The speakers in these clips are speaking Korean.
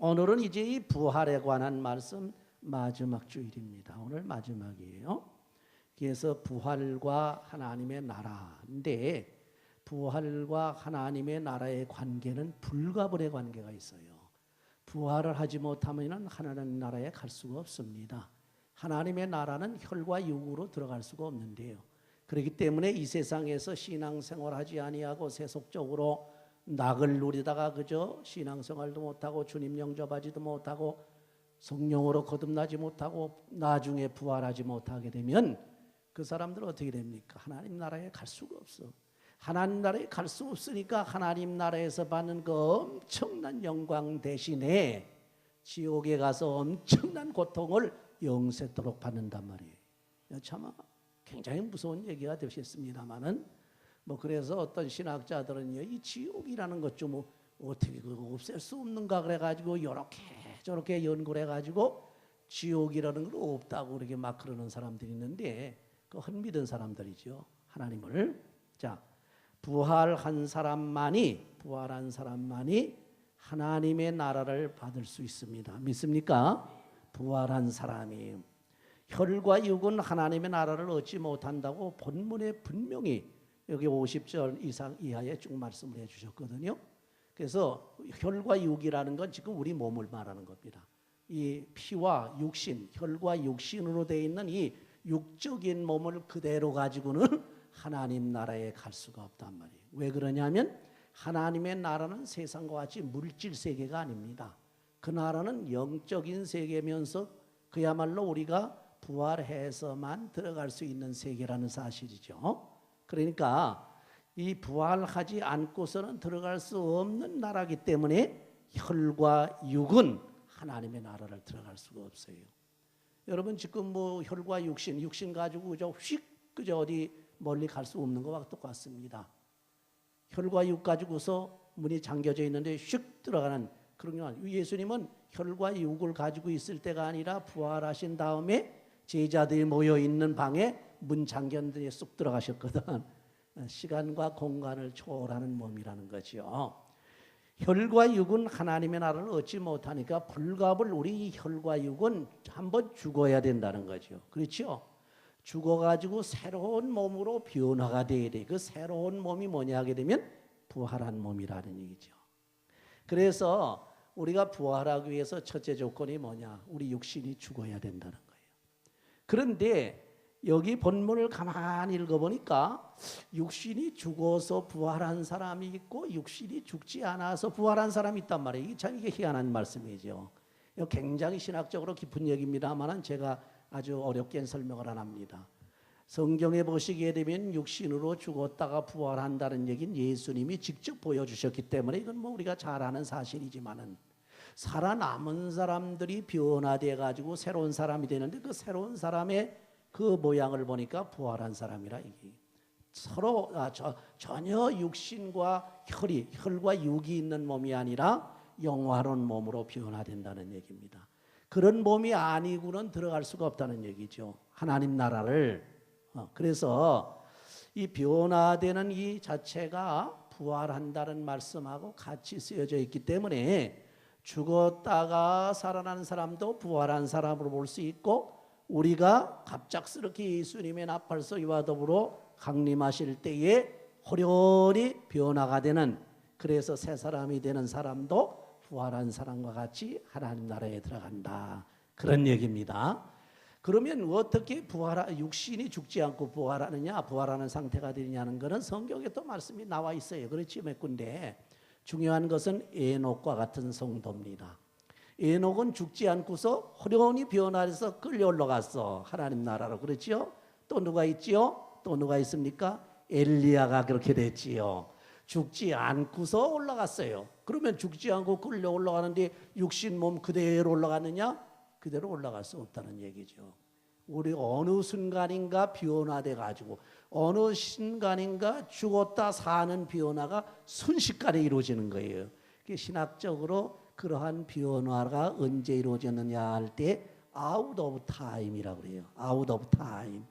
오늘은 이제 이 부활에 관한 말씀 마지막 주일입니다. 오늘 마지막이에요. 그래서 부활과 하나님의 나라인데 부활과 하나님의 나라의 관계는 불가분의 관계가 있어요. 부활을 하지 못하면 하나님 나라에 갈 수가 없습니다. 하나님의 나라는 혈과 육으로 들어갈 수가 없는데요. 그렇기 때문에 이 세상에서 신앙생활하지 아니하고 세속적으로 낙을 누리다가 그저 신앙생활도 못하고 주님 영접하지도 못하고 성령으로 거듭나지 못하고 나중에 부활하지 못하게 되면 그 사람들은 어떻게 됩니까? 하나님 나라에 갈 수가 없어. 하나님 나라에 갈 수 없으니까 하나님 나라에서 받는 그 엄청난 영광 대신에 지옥에 가서 엄청난 고통을 영세토록 받는단 말이에요. 참 굉장히 무서운 얘기가 되셨습니다만은 그래서 어떤 신학자들은요, 이 지옥이라는 것 좀 어떻게 그거 없앨 수 없는가 그래가지고 이렇게 저렇게 연구를 해가지고 지옥이라는 건 없다고 그렇게 막 그러는 사람들이 있는데 그 헛믿은 사람들이죠. 하나님을. 자, 부활한 사람만이 하나님의 나라를 받을 수 있습니다. 믿습니까? 부활한 사람이. 혈과 육은 하나님의 나라를 얻지 못한다고 본문에 분명히 여기 50절 이상 이하에 쭉 말씀을 해주셨거든요. 그래서 혈과 육이라는 건 지금 우리 몸을 말하는 겁니다. 이 피와 육신, 혈과 육신으로 되어 있는 이 육적인 몸을 그대로 가지고는 하나님 나라에 갈 수가 없단 말이에요. 왜 그러냐면 하나님의 나라는 세상과 같이 물질 세계가 아닙니다. 그 나라는 영적인 세계면서 그야말로 우리가 부활해서만 들어갈 수 있는 세계라는 사실이죠. 그러니까 이 부활하지 않고서는 들어갈 수 없는 나라이기 때문에 혈과 육은 하나님의 나라를 들어갈 수가 없어요. 여러분 지금 혈과 육신 가지고 그저 어디 멀리 갈 수 없는 것과 똑같습니다. 혈과 육 가지고서 문이 잠겨져 있는데 휙 들어가는 그런 게 예수님은 혈과 육을 가지고 있을 때가 아니라 부활하신 다음에 제자들이 모여 있는 방에 문 잠겼는데 쑥 들어가셨거든. 시간과 공간을 초월하는 몸이라는 거죠. 혈과 육은 하나님의 나라를 얻지 못하니까 불갑을 우리 혈과 육은 한번 죽어야 된다는 거죠. 그렇죠? 죽어가지고 새로운 몸으로 변화가 돼야 돼. 그 새로운 몸이 뭐냐 하게 되면 부활한 몸이라는 얘기죠. 그래서 우리가 부활하기 위해서 첫째 조건이 뭐냐? 우리 육신이 죽어야 된다는 거예요. 그런데 여기 본문을 가만히 읽어보니까 육신이 죽어서 부활한 사람이 있고 육신이 죽지 않아서 부활한 사람이 있단 말이에요. 이게 참 희한한 말씀이죠. 굉장히 신학적으로 깊은 얘기입니다만 제가 아주 어렵게 설명을 안 합니다. 성경에 보시게 되면 육신으로 죽었다가 부활한다는 얘기는 예수님이 직접 보여주셨기 때문에 이건 우리가 잘 아는 사실이지만은 살아남은 사람들이 변화돼 가지고 새로운 사람이 되는데 그 새로운 사람의 그 모양을 보니까 부활한 사람이라 이게 서로 전혀 육신과 혈과 육이 있는 몸이 아니라 영화로운 몸으로 변화된다는 얘기입니다. 그런 몸이 아니고는 들어갈 수가 없다는 얘기죠. 하나님 나라를. 그래서 이 변화되는 이 자체가 부활한다는 말씀하고 같이 쓰여져 있기 때문에 죽었다가 살아난 사람도 부활한 사람으로 볼 수 있고 우리가 갑작스럽게 예수님의 나팔소리와 더불어 강림하실 때에 호련히 변화가 되는 그래서 새 사람이 되는 사람도 부활한 사람과 같이 하나님 나라에 들어간다. 그런 얘기입니다. 그러면 어떻게 육신이 죽지 않고 부활하는 상태가 되느냐는 것은 성경에 또 말씀이 나와 있어요. 그렇지 몇 군데. 중요한 것은 에녹과 같은 성도입니다. 에녹은 죽지 않고서 호련히 변화해서 끌려 올라갔어. 하나님 나라로. 그렇지요? 또 누가 있지요? 또 누가 있습니까? 엘리야가 그렇게 됐지요. 죽지 않고서 올라갔어요. 그러면 죽지 않고 끌려 올라가는데 육신 몸 그대로 올라가느냐? 그대로 올라갈 수 없다는 얘기죠. 우리 어느 순간인가 변화돼 가지고 어느 순간인가 죽었다 사는 변화가 순식간에 이루어지는 거예요. 신학적으로 그러한 변화가 언제 이루어졌느냐 할 때 out of time이라고 그래요. out of time.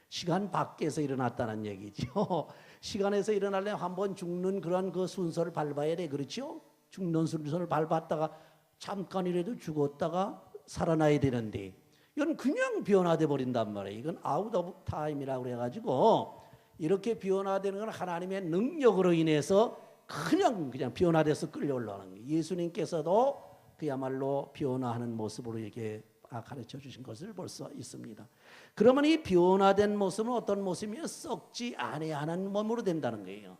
시간 밖에서 일어났다는 얘기죠. 시간에서 일어나려면 한번 죽는 그런 그 순서를 밟아야 돼. 그렇죠? 죽는 순서를 밟았다가 잠깐이라도 죽었다가 살아나야 되는데 이건 그냥 변화돼 버린단 말이에요. 이건 아웃 오브 타임이라고 그래가지고 이렇게 변화되는 건 하나님의 능력으로 인해서 그냥 변화돼서 끌려올라오는 거예요. 예수님께서도 그야말로 변화하는 모습으로 이렇게 가르쳐 주신 것을 볼 수 있습니다. 그러면 이 변화된 모습은 어떤 모습이면 썩지 아니하는 몸으로 된다는 거예요.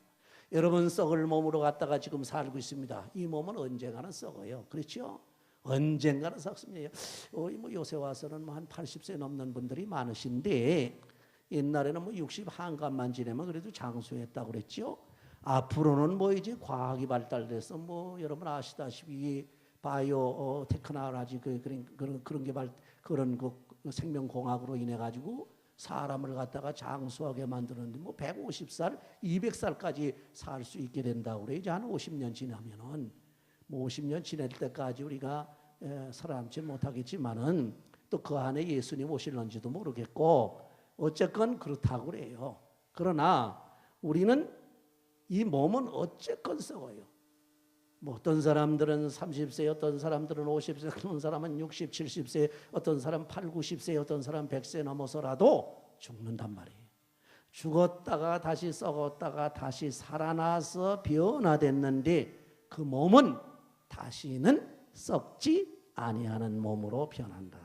여러분 썩을 몸으로 갖다가 지금 살고 있습니다. 이 몸은 언젠가는 썩어요. 그렇죠? 언젠가는 썩습니다. 뭐 요새 와서는 뭐 한 80세 넘는 분들이 많으신데 옛날에는 뭐 60 한갑만 지내면 그래도 장수했다고 그랬죠. 앞으로는 뭐 이제 과학이 발달돼서 뭐 여러분 아시다시피 바이오 테크놀로지 그런 개발 그런 그 생명공학으로 인해 가지고 사람을 갖다가 장수하게 만드는데 뭐 150살, 200살까지 살 수 있게 된다고 그래요. 이제 한 50년 지나면은 뭐 50년 지낼 때까지 우리가 살아남지 못하겠지만은 또 그 안에 예수님 오실런지도 모르겠고 어쨌건 그렇다고 그래요. 그러나 우리는 이 몸은 어쨌건 썩어요. 뭐 어떤 사람들은 30세, 어떤 사람들은 50세, 어떤 사람은 60, 70세, 어떤 사람은 8, 90세, 어떤 사람은 100세 넘어서라도 죽는단 말이에요. 죽었다가 다시 썩었다가 다시 살아나서 변화됐는데 그 몸은 다시는 썩지 아니하는 몸으로 변한다.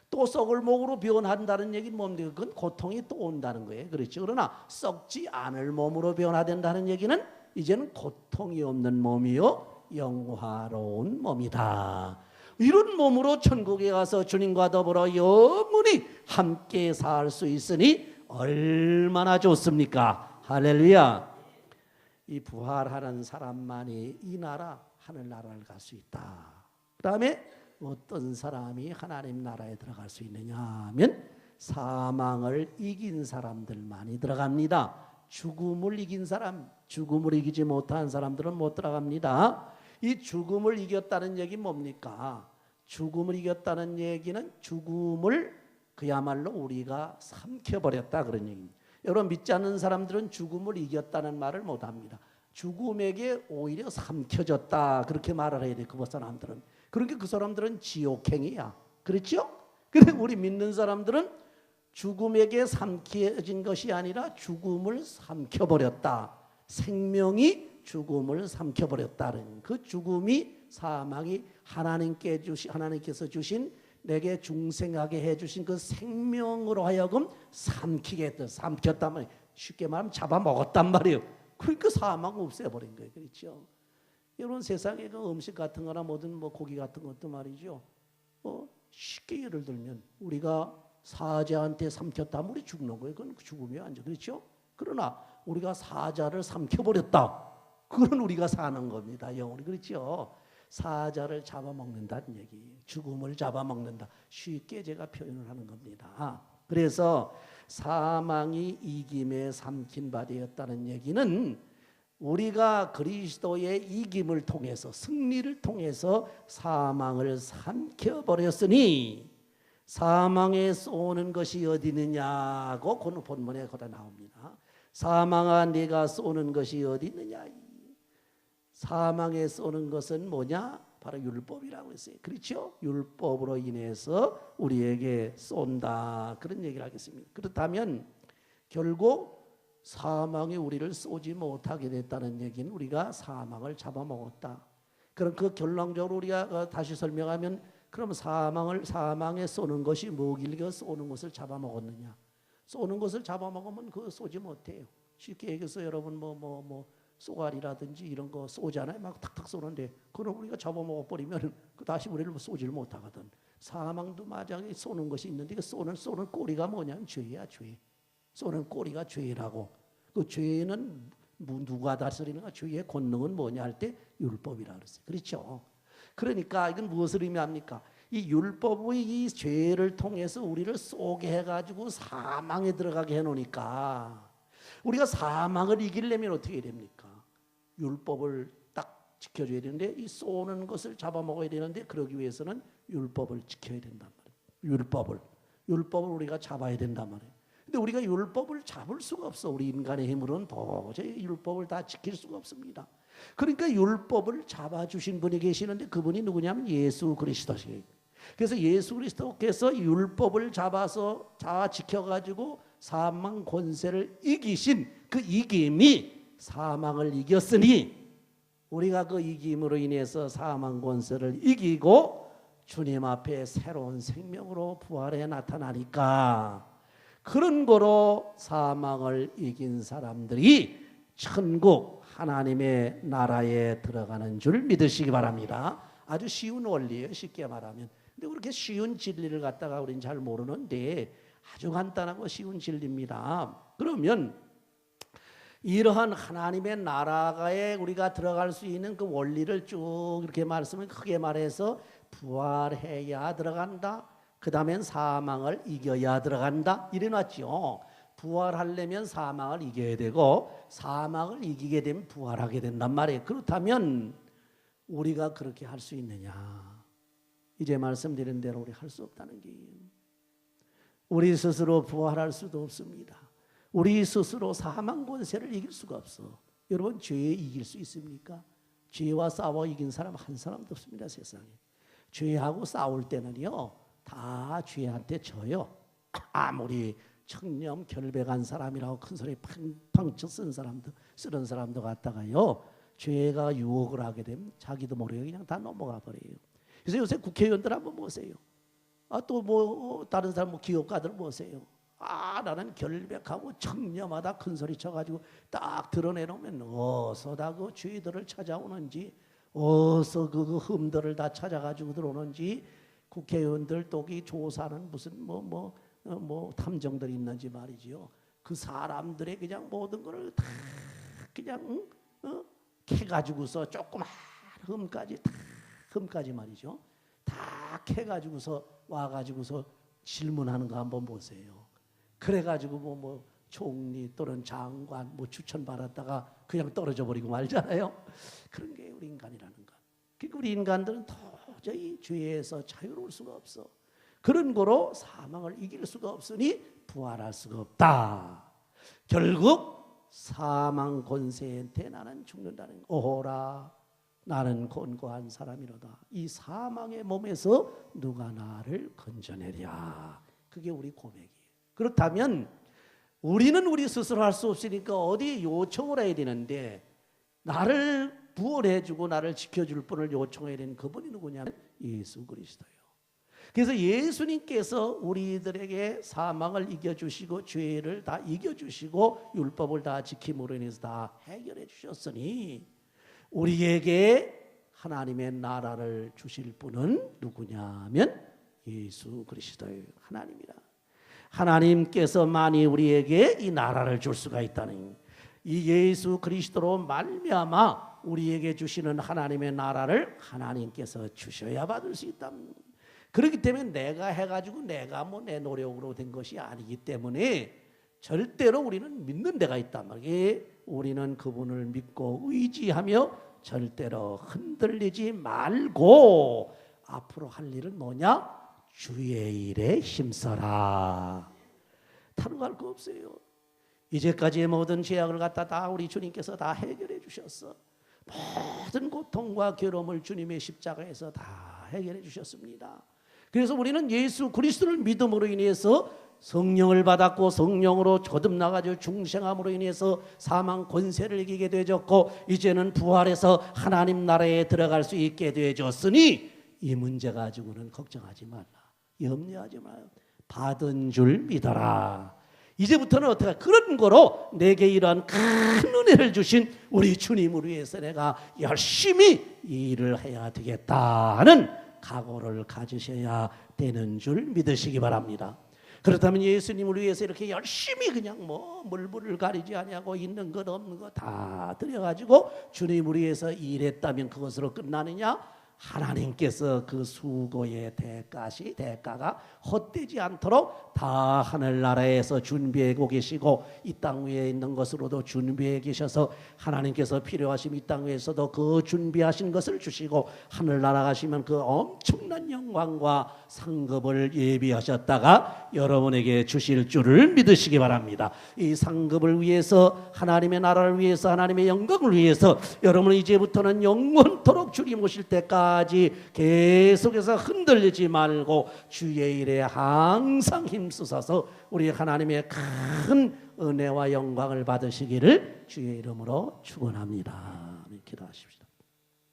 또 썩을 몸으로 변한다는 얘기는 뭡니까? 그건 고통이 또 온다는 거예요. 그렇죠. 그러나 썩지 않을 몸으로 변화된다는 얘기는 이제는 고통이 없는 몸이요 영화로운 몸이다. 이런 몸으로 천국에 가서 주님과 더불어 영원히 함께 살 수 있으니 얼마나 좋습니까? 할렐루야. 이 부활하는 사람만이 이 나라 하늘나라를 갈 수 있다. 그 다음에 어떤 사람이 하나님 나라에 들어갈 수 있느냐 하면 사망을 이긴 사람들만이 들어갑니다. 죽음을 이긴 사람, 죽음을 이기지 못한 사람들은 못 들어갑니다. 이 죽음을 이겼다는 얘기는 뭡니까? 죽음을 이겼다는 얘기는 죽음을 그야말로 우리가 삼켜버렸다 그런 얘기입니다. 여러분 믿지 않는 사람들은 죽음을 이겼다는 말을 못합니다. 죽음에게 오히려 삼켜졌다 그렇게 말을 해야 돼. 그 사람들은. 그러니까 그 사람들은 지옥행이야. 그렇죠? 근데 우리 믿는 사람들은 죽음에게 삼켜진 것이 아니라 죽음을 삼켜버렸다. 생명이 죽음을 삼켜버렸다는 그 죽음이 사망이 하나님께서 주신 내게 중생하게 해주신 그 생명으로 하여금 삼키게 했다. 삼켰단 말이에요. 쉽게 말하면 잡아먹었단 말이에요. 그러니까 사망 없애버린 거예요. 그렇죠? 여러분 세상에 그 음식 같은 거나 뭐든 뭐 고기 같은 것도 말이죠. 쉽게 예를 들면 우리가 사자한테 삼켰다면 우리 죽는 거예요. 그건 죽음이 아니죠. 그렇죠? 그러나 우리가 사자를 삼켜버렸다. 그건 우리가 사는 겁니다. 영원히. 그렇죠? 사자를 잡아먹는다는 얘기예요. 죽음을 잡아먹는다. 쉽게 제가 표현을 하는 겁니다. 그래서 사망이 이김에 삼킨 바 되었다는 얘기는 우리가 그리스도의 이김을 통해서 승리를 통해서 사망을 삼켜버렸으니 사망에 쏘는 것이 어디 있느냐고 그 본문에 거다 나옵니다. 사망아 네가 쏘는 것이 어디 있느냐. 사망에 쏘는 것은 뭐냐? 바로 율법이라고 했어요. 그렇죠? 율법으로 인해서 우리에게 쏜다. 그런 얘기를 하겠습니다. 그렇다면 결국 사망이 우리를 쏘지 못하게 됐다는 얘기는 우리가 사망을 잡아먹었다. 그럼 그 결론적으로 우리가 다시 설명하면 그럼 사망에 쏘는 것이 뭐길래 쏘는 것을 잡아먹었느냐? 쏘는 것을 잡아먹으면 그거 쏘지 못해요. 쉽게 얘기해서 여러분 쏘가리라든지 이런 거 쏘잖아요. 막 탁탁 쏘는데 그럼 우리가 잡아먹어 버리면 다시 우리를 쏘지를 못하거든. 사망도 마찬가지 쏘는 것이 있는데 그 쏘는 꼬리가 뭐냐면 죄야, 죄. 쏘는 꼬리가 죄라고. 그 죄는 누가 다스리는가? 죄의 권능은 뭐냐 할 때 율법이라 그랬어요. 그렇죠? 그러니까 이건 무엇을 의미합니까? 이 율법의 이 죄를 통해서 우리를 쏘게 해가지고 사망에 들어가게 해놓으니까 우리가 사망을 이기려면 어떻게 됩니까? 율법을 딱 지켜줘야 되는데 이 쏘는 것을 잡아먹어야 되는데 그러기 위해서는 율법을 지켜야 된단 말이에요. 율법을 우리가 잡아야 된단 말이에요. 근데 우리가 율법을 잡을 수가 없어. 우리 인간의 힘으로는 도저히 율법을 다 지킬 수가 없습니다. 그러니까 율법을 잡아주신 분이 계시는데 그분이 누구냐면 예수 그리스도시에요. 그래서 예수 그리스도께서 율법을 잡아서 다 지켜가지고 사망 권세를 이기신 그 이김이 사망을 이겼으니 우리가 그 이김으로 인해서 사망 권세를 이기고 주님 앞에 새로운 생명으로 부활해 나타나니까 그런 거로 사망을 이긴 사람들이 천국 하나님의 나라에 들어가는 줄 믿으시기 바랍니다. 아주 쉬운 원리예요. 쉽게 말하면. 근데 그렇게 쉬운 진리를 갖다가 우리는 잘 모르는데 아주 간단하고 쉬운 진리입니다. 그러면 이러한 하나님의 나라에 우리가 들어갈 수 있는 그 원리를 쭉 이렇게 말씀을 크게 말해서 부활해야 들어간다. 그 다음엔 사망을 이겨야 들어간다. 이래 놨죠. 부활하려면 사망을 이겨야 되고 사망을 이기게 되면 부활하게 된단 말이에요. 그렇다면 우리가 그렇게 할 수 있느냐? 이제 말씀드린 대로 우리 할 수 없다는 게 우리 스스로 부활할 수도 없습니다. 우리 스스로 사망 권세를 이길 수가 없어. 여러분 죄에 이길 수 있습니까? 죄와 싸워 이긴 사람 한 사람도 없습니다. 세상에. 죄하고 싸울 때는요 다 죄한테 져요. 아무리 청렴 결백한 사람이라고 큰 소리 팡팡 쓰는 사람도 갖다가요 죄가 유혹을 하게 되면 자기도 모르게 그냥 다 넘어가 버려요. 그래서 요새 국회의원들 한번 보세요. 또 뭐 다른 사람 뭐 기업가들 보세요. 나는 결백하고 청렴하다 큰 소리 쳐가지고 딱 드러내놓으면 어서 다 그 죄들을 찾아오는지 어서 그 흠들을 다 찾아가지고 들어오는지 국회의원들 또기 조사는 무슨 뭐 탐정들이 있는지 말이지요. 그 사람들의 그냥 모든 것을 다 그냥 캐가지고서 조그만 흠까지 말이죠. 다 캐가지고서 와가지고서 질문하는 거 한번 보세요. 그래가지고 뭐 총리 또는 장관 뭐 추천 받았다가 그냥 떨어져 버리고 말잖아요. 그런 게 우리 인간이라는 것. 그러니까 우리 인간들은 도저히 죄에서 자유로울 수가 없어. 그런 거로 사망을 이길 수가 없으니 부활할 수가 없다. 결국 사망 권세한테 나는 죽는다는 거. 오호라 나는 곤고한 사람이로다. 이 사망의 몸에서 누가 나를 건져내랴. 그게 우리 고백이에요. 그렇다면 우리는 우리 스스로 할 수 없으니까 어디 요청을 해야 되는데 나를 부활해주고 나를 지켜줄 분을 요청해야 되는 그분이 누구냐면 예수 그리스도예요. 그래서 예수님께서 우리들에게 사망을 이겨주시고 죄를 다 이겨주시고 율법을 다 지킴으로 인해서 다 해결해 주셨으니 우리에게 하나님의 나라를 주실 분은 누구냐면 예수 그리스도예요. 하나님이라. 하나님께서만이 우리에게 이 나라를 줄 수가 있다는 이 예수 그리스도로 말미암아 우리에게 주시는 하나님의 나라를 하나님께서 주셔야 받을 수 있다. 그렇기 때문에 내가 해가지고 내가 뭐 내 노력으로 된 것이 아니기 때문에 절대로 우리는 믿는 데가 있단 말이에요. 우리는 그분을 믿고 의지하며 절대로 흔들리지 말고 앞으로 할 일은 뭐냐? 주의 일에 힘써라. 다른 거 할 거 없어요. 이제까지의 모든 죄악을 갖다 다 우리 주님께서 다 해결해 주셨어. 모든 고통과 괴로움을 주님의 십자가에서 다 해결해 주셨습니다. 그래서 우리는 예수 그리스도를 믿음으로 인해서 성령을 받았고 성령으로 거듭나가지고 중생함으로 인해서 사망 권세를 이기게 되어졌고 이제는 부활해서 하나님 나라에 들어갈 수 있게 되어졌으니 이 문제 가지고는 걱정하지 말라. 염려하지 마요. 받은 줄 믿어라. 이제부터는 어떻게 그런 거로 내게 이러한 큰 은혜를 주신 우리 주님을 위해서 내가 열심히 이 일을 해야 되겠다 하는 각오를 가지셔야 되는 줄 믿으시기 바랍니다. 그렇다면 예수님을 위해서 이렇게 열심히 그냥 뭐 물불을 가리지 아니하고 있는 것 없는 거 다 드려가지고 주님을 위해서 일했다면 그것으로 끝나느냐? 하나님께서 그 수고의 대가가 헛되지 않도록 다 하늘나라에서 준비하고 계시고 이 땅 위에 있는 것으로도 준비해 계셔서 하나님께서 필요하시면 이 땅 위에서도 그 준비하신 것을 주시고 하늘나라 가시면 그 엄청난 엄청난 영광과 상급을 예비하셨다가 여러분에게 주실 줄을 믿으시기 바랍니다. 이 상급을 위해서, 하나님의 나라를 위해서, 하나님의 영광을 위해서 여러분은 이제부터는 영원토록 주님 오실 때까지 계속해서 흔들리지 말고 주의 일에 항상 힘쓰셔서 우리 하나님의 큰 은혜와 영광을 받으시기를 주의 이름으로 축원합니다. 기도하십시다.